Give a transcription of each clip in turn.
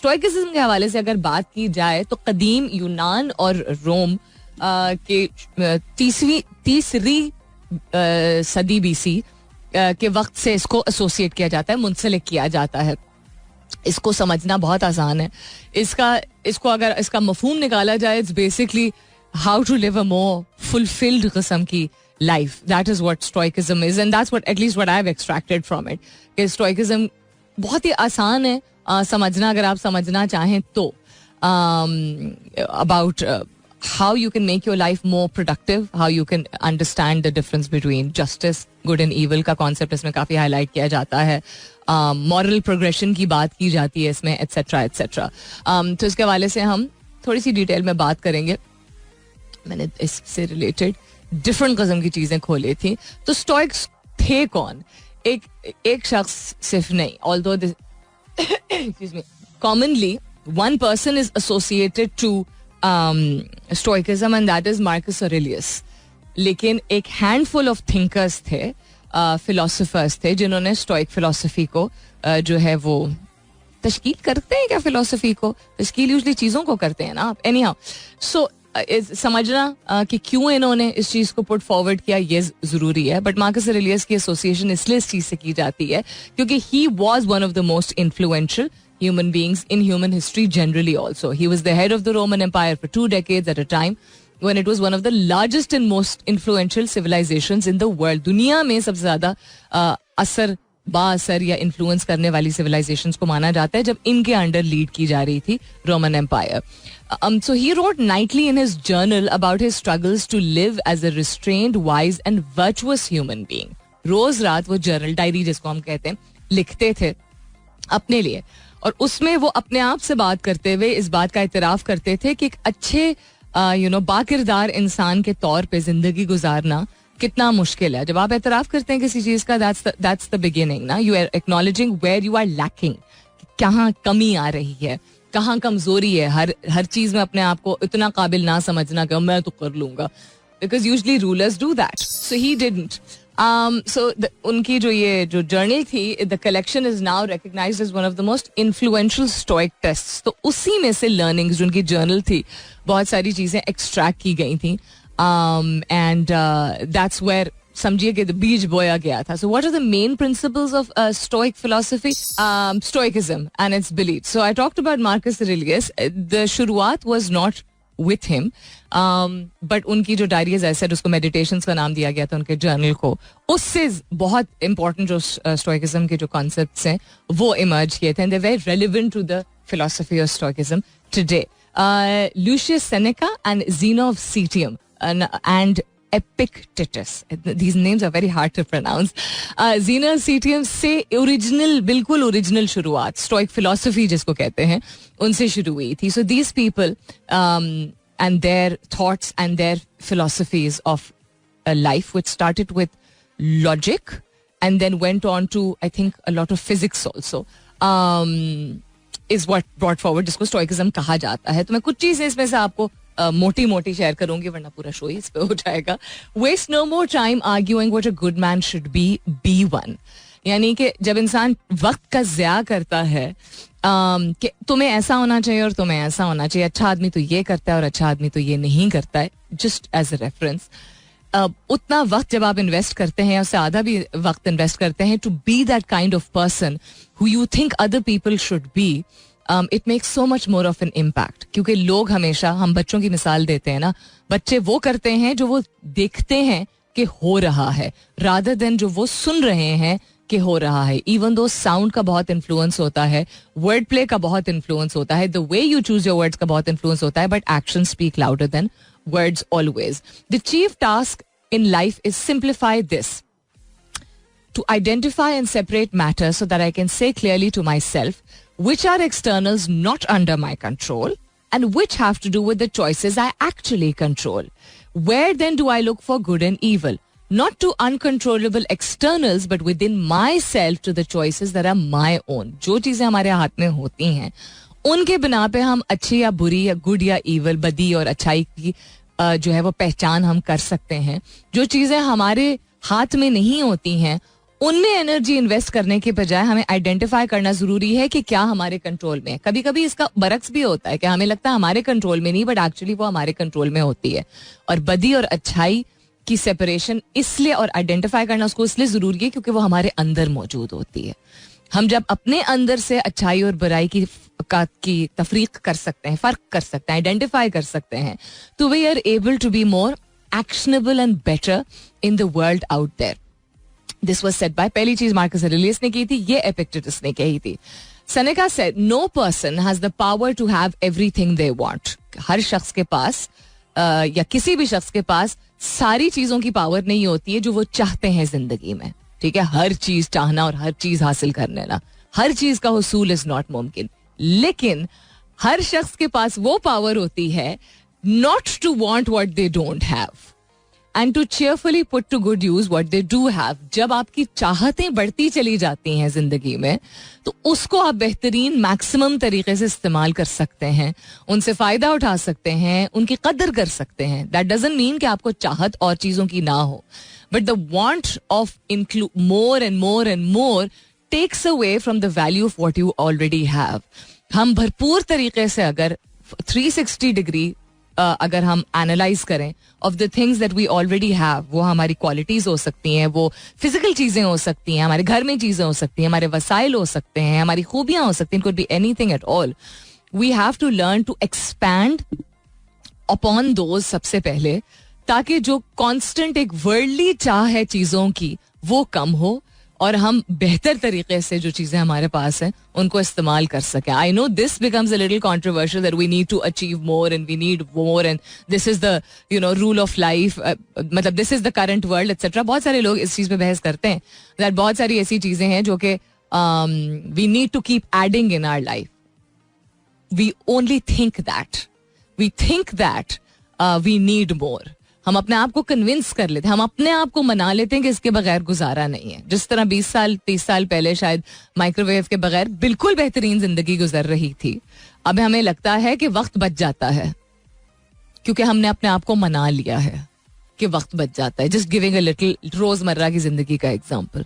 स्टोइकिज्म के हवाले से अगर बात की जाए तो कदीम यूनान और रोम के तीसरी सदी बीसी के वक्त से इसको एसोसिएट किया जाता है, मुंसलिक किया जाता है. इसको समझना बहुत आसान है. इसको अगर इसका मफहूम निकाला जाए, it's basically how to live a more fulfilled किस्म की life. That is what stoicism is, and that's what at least what I have extracted from it. कि स्टोइकिज्म बहुत ही आसान है समझना, अगर आप समझना चाहें तो. About how you can make your life more productive, how you can understand the difference between justice, good and evil का concept इसमें काफ़ी highlight किया जाता है. Moral progression की बात की जाती है इसमें, etc etc. तो इसके हवाले से हम थोड़ी सी डिटेल में बात करेंगे. मैंने इससे रिलेटेड डिफरेंट किस्म की चीज़ें खोली थी. तो स्टोइक्स थे कौन? एक शख्स सिर्फ नहीं, although this excuse me, commonly one person is associated to stoicism and that is Marcus Aurelius. लेकिन एक हैंडफुल ऑफ थिंकर्स थे, फिलोसोफर्स थे, जिन्होंने स्टोइक फिलोसफी को जो है वो तश्कील करते हैं. क्या फिलोसफी को तश्कील यूजली चीज़ों को करते हैं ना आप. एनी हाउ, सो समझना कि क्यों इन्होंने इस चीज़ को पुट फॉरवर्ड किया ये ज़रूरी है. बट मार्कस ऑरेलियस की एसोसिएशन इसलिए इस चीज़ से की जाती है क्योंकि he was one of the most influential human beings in human history generally also. He was the head of the Roman Empire for 2 decades at a time when it was one of the largest and most influential civilizations in the world. दुनिया में सबसे ज़्यादा बाअसर या influence करने वाली civilizations को माना जाता है जब इनके अंडर लीड की जा रही थी Roman Empire. So he wrote nightly in his journal about his struggles to live as a restrained, wise and virtuous human being. रोज रात वो जर्नल, डायरी जिसको हम कहते हैं, लिखते थे अपने लिए. और उसमें वो अपने आप से बात करते हुए इस बात का इतराफ़ करते थे कि एक अच्छे बाकिरदार इंसान के तौर पे ज़िंदगी गुजारना कितना मुश्किल है. जब आप इतराफ़ करते हैं किसी चीज़ का, दैट्स द बिगिनिंग ना. You are acknowledging where you are lacking, कहाँ कमी आ रही है, कहाँ कमज़ोरी है. हर चीज़ में अपने आप को इतना काबिल ना समझना कि मैं तो कर लूँगा, because usually rulers do that. So he didn't. उनकी जो जर्नल थी, the collection is now recognised as one of the most influential Stoic texts. तो उसी में से लर्निंग्स, जो उनकी जर्नल थी, बहुत सारी चीज़ें एक्सट्रैक्ट की गई थी. एंड दैट्स वेयर समझिए कि बीज बोया गया था. So what are the main principles of stoic philosophy? Stoicism and its belief. So I talked about Marcus Aurelius. The शुरुआत was not with him, but उनकी जो डायरीज ऐसे, उसको मेडिटेशंस का नाम दिया गया था उनके जर्नल को. उससे बहुत इंपॉर्टेंट जो स्टोइकिज्म के जो कॉन्सेप्ट्स हैं वो इमर्ज किए थे, and they very relevant to the philosophy of stoicism today. Lucius Seneca and Zeno of Citium and Epictetus. These names are very hard to pronounce. Zeno of Citium से बिल्कुल original शुरुआत stoic philosophy जिसको कहते हैं, उनसे शुरू हुई थी. So these people and their thoughts and their philosophies of life, which started with logic and then went on to, I think, a lot of physics also, is what brought forward, जिसको स्टोइकिज्म कहा जाता है. तो मैं कुछ चीज़ें इसमें से आपको मोटी मोटी शेयर करूंगी, वरना पूरा शो ही इस पे हो जाएगा. Waste no more time arguing what a good man should be one. यानी कि जब इंसान वक्त का ज़या करता है कि तुम्हें ऐसा होना चाहिए और तुम्हें ऐसा होना चाहिए, अच्छा आदमी तो ये करता है और अच्छा आदमी तो ये नहीं करता है, जस्ट एज अ रेफरेंस, उतना वक्त जब आप इन्वेस्ट करते हैं, उससे आधा भी वक्त इन्वेस्ट करते हैं to be that kind of person who you think other people should be, it makes so much more of an impact. क्योंकि लोग हमेशा, हम बच्चों की मिसाल देते हैं ना, बच्चे वो करते हैं जो वो देखते हैं कि हो रहा है, रादर देन जो वो सुन रहे हैं कि हो रहा है. इवन दो साउंड का बहुत इन्फ्लुएंस होता है, वर्ड प्ले का बहुत इन्फ्लुएंस होता है, the way you choose your words का बहुत इन्फ्लुएंस होता है, but action speak louder than words always. The chief task in life is simplify this: to identify and separate matters so that I can say clearly to myself which are externals not under my control and which have to do with the choices I actually control. Where then do I look for good and evil? Not to uncontrollable externals but within myself to the choices that are my own. जो चीज़ें हमारे हाथ में होती हैं उनके बिना पे हम अच्छी या बुरी या गुड या ईवल, बदी और अच्छाई की जो है वो पहचान हम कर सकते हैं. जो चीज़ें हमारे हाथ में नहीं होती हैं उनमें एनर्जी इन्वेस्ट करने के बजाय हमें आइडेंटिफाई करना जरूरी है कि क्या हमारे कंट्रोल में है. कभी कभी इसका बरक्स भी होता है कि हमें लगता है हमारे कंट्रोल में नहीं, बट एक्चुअली वो हमारे कंट्रोल में होती है. और बदी और अच्छाई की सेपरेशन इसलिए और आइडेंटिफाई करना उसको इसलिए जरूरी है क्योंकि वो हमारे अंदर मौजूद होती है. हम जब अपने अंदर से अच्छाई और बुराई की तफरीक कर सकते हैं, फर्क कर सकते हैं, आइडेंटिफाई कर सकते हैं, तो we are able to be more actionable and better in the world out there. This was said by, पहली चीज मार्कस ऑरेलियस ने की थी, ये एपिक्टेटस ने कही थी. Seneca said no person has the power to have everything they want. हर शख्स के पास या किसी भी शख्स के पास सारी चीजों की पावर नहीं होती है जो वो चाहते हैं जिंदगी में. ठीक है, हर चीज चाहना और हर चीज हासिल कर लेना, हर चीज का हुसूल इज नॉट मुमकिन. लेकिन हर शख्स के पास वो पावर होती है not to want what they don't have and to cheerfully put to good use what they do have. जब आपकी चाहतें बढ़ती चली जाती हैं जिंदगी में तो उसको आप बेहतरीन मैक्सिमम तरीके से इस्तेमाल कर सकते हैं, उनसे फायदा उठा सकते हैं, उनकी कदर कर सकते हैं. दैट डजंट मीन कि आपको चाहत और चीजों की ना हो, but the want of include more and more and more takes away from the value of what you already have. हम भरपूर तरीके से अगर 360 डिग्री अगर हम एनालाइज करें of the things that we already have, वो हमारी क्वालिटीज हो सकती हैं, वो फिजिकल चीजें हो सकती हैं, हमारे घर में चीजें हो सकती हैं, हमारे वसाइल हो सकते हैं, हमारी खूबियां हो सकती हैं, could be anything at all. We have to learn to expand upon those सबसे पहले, ताकि जो कांस्टेंट एक वर्ल्डली चाह है चीजों की वो कम हो और हम बेहतर तरीके से जो चीजें हमारे पास हैं उनको इस्तेमाल कर सकें. I know this becomes a little controversial that we need to achieve more and we need more and this is the rule of life, मतलब this is the current world etcetera. बहुत सारे लोग इस चीज पे बहस करते हैं दैट बहुत सारी ऐसी चीजें हैं जो कि we need to keep adding in our life. We only think that we need more. हम अपने आप को कन्विंस कर लेते हैं, हम अपने आप को मना लेते हैं कि इसके बगैर गुजारा नहीं है. जिस तरह 20 साल 30 साल पहले शायद माइक्रोवेव के बगैर बिल्कुल बेहतरीन जिंदगी गुजर रही थी, अब हमें लगता है कि वक्त बच जाता है क्योंकि हमने अपने आप को मना लिया है कि वक्त बच जाता है. जस्ट गिविंग अ लिटिल रोजमर्रा की जिंदगी का एग्जाम्पल.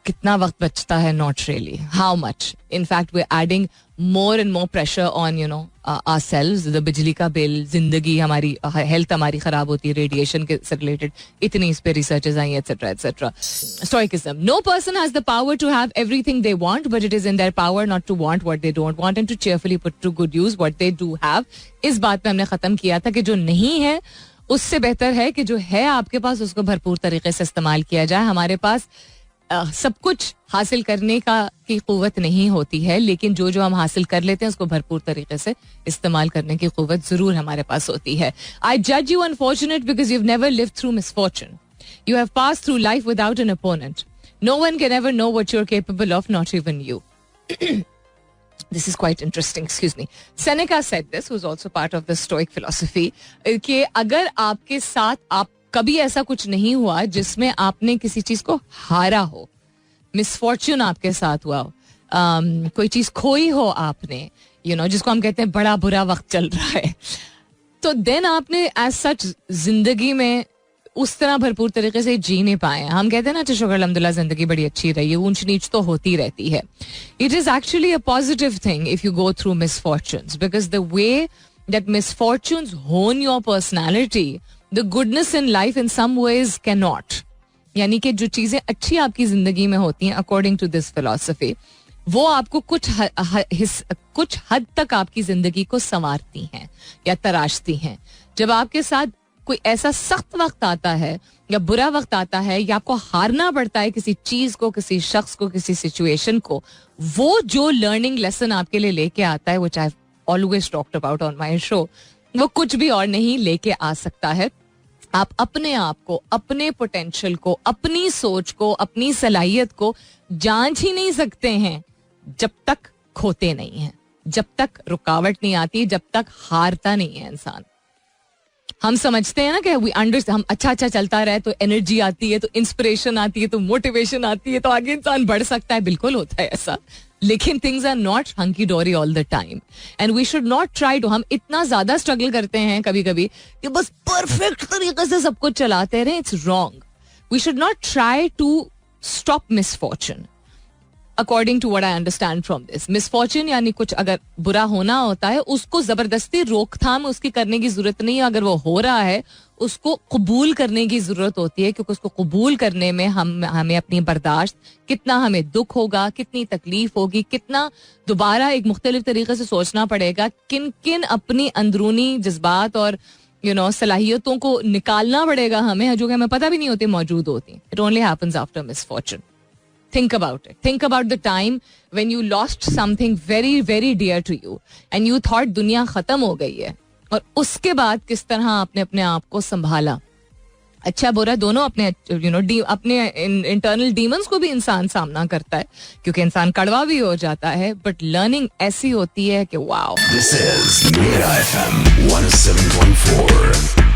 कितना वक्त बचता है? Not really. How much? In fact we are adding more and more pressure on ourselves. The बिजली का बिल, जिंदगी हमारी, हेल्थ हमारी खराब होती है रेडिएशन के से रिलेटेड, इतनी इस पे researches I etcetera etcetera. Stoicism. No person has the power to have everything they want, but it is in their power not to want what they don't want and to cheerfully put to good use what they do have. इस बात पे हमने खत्म किया था कि जो नहीं है उससे बेहतर है कि जो है आपके पास उसको भरपूर तरीके से इस्तेमाल किया जाए. हमारे पास सब कुछ हासिल करने की कुव्वत नहीं होती है, लेकिन जो जो हम हासिल कर लेते हैं उसको भरपूर तरीके से इस्तेमाल करने की कुव्वत जरूर हमारे पास होती है. आई जज you unfortunate because you have never lived through misfortune. You have passed through life without an opponent. No one can ever know what you are capable of, not even you. This is quite interesting, excuse me. Seneca said this, who's also part of the Stoic philosophy, कि अगर आपके साथ आप कभी ऐसा कुछ नहीं हुआ जिसमें आपने किसी चीज को हारा हो, मिसफॉर्च्यून आपके साथ हुआ हो, कोई चीज खोई हो आपने, जिसको हम कहते हैं बड़ा बुरा वक्त चल रहा है, तो देन आपने एज सच जिंदगी में उस तरह भरपूर तरीके से जी नहीं पाए. हम कहते हैं ना, शुक्र अल्हम्दुलिल्लाह जिंदगी बड़ी अच्छी रही है, ऊंच नीच तो होती रहती है. It is actually a positive thing if you go through misfortunes, because the way that misfortunes hone your personality, the goodness in life in some ways can not. यानी कि जो चीजें अच्छी आपकी जिंदगी में होती हैं अकॉर्डिंग टू दिस फिलॉसफी, वो आपको कुछ हद तक आपकी जिंदगी को संवारती हैं या तराशती हैं. जब आपके साथ कोई ऐसा सख्त वक्त आता है या बुरा वक्त आता है या आपको हारना पड़ता है किसी चीज को, किसी शख्स को, किसी सिचुएशन को, वो जो लर्निंग लेसन आपके लिए लेके आता है, which I have always talked about on my show, वो कुछ भी और नहीं लेके आ सकता है. आप अपने आप को, अपने पोटेंशियल को, अपनी सोच को, अपनी सलाहियत को जांच ही नहीं सकते हैं जब तक खोते नहीं हैं, जब तक रुकावट नहीं आती, जब तक हारता नहीं है इंसान. हम समझते हैं ना कि वी अंडरस्टैंड, हम अच्छा चलता रहे तो एनर्जी आती है, तो इंस्पिरेशन आती है, तो मोटिवेशन आती है, तो आगे इंसान बढ़ सकता है. बिल्कुल होता है ऐसा, लेकिन things are not hunky dory all the time and we should not try to. हम इतना ज्यादा स्ट्रगल करते हैं कभी कभी कि बस परफेक्ट तरीके से सब कुछ चलाते रहे. It's wrong. We should not try to stop misfortune. According to what I understand from this, misfortune यानी कुछ अगर बुरा होना होता है उसको जबरदस्ती रोकथाम उसकी करने की जरूरत नहीं है. अगर वो हो रहा है उसको कबूल करने की जरूरत होती है, क्योंकि उसको कबूल करने में हमें अपनी बर्दाश्त, कितना हमें दुख होगा, कितनी तकलीफ होगी, कितना दोबारा एक मुख्तलिफ तरीके से सोचना पड़ेगा, किन किन अपनी अंदरूनी जज्बात और सलाहियतों को निकालना पड़ेगा हमें, जो कि हमें पता भी नहीं होती मौजूद होती. It only happens after misfortune. Think about it. Think about the time when you lost something very, very dear to you and you thought दुनिया खत्म हो गई है, और उसके बाद किस तरह आपने अपने आप को संभाला. अच्छा बुरा दोनों अपने अपने इंटरनल डीमंस को भी इंसान सामना करता है, क्योंकि इंसान कड़वा भी हो जाता है, बट लर्निंग ऐसी होती है कि wow. This is Mira FM 107.4.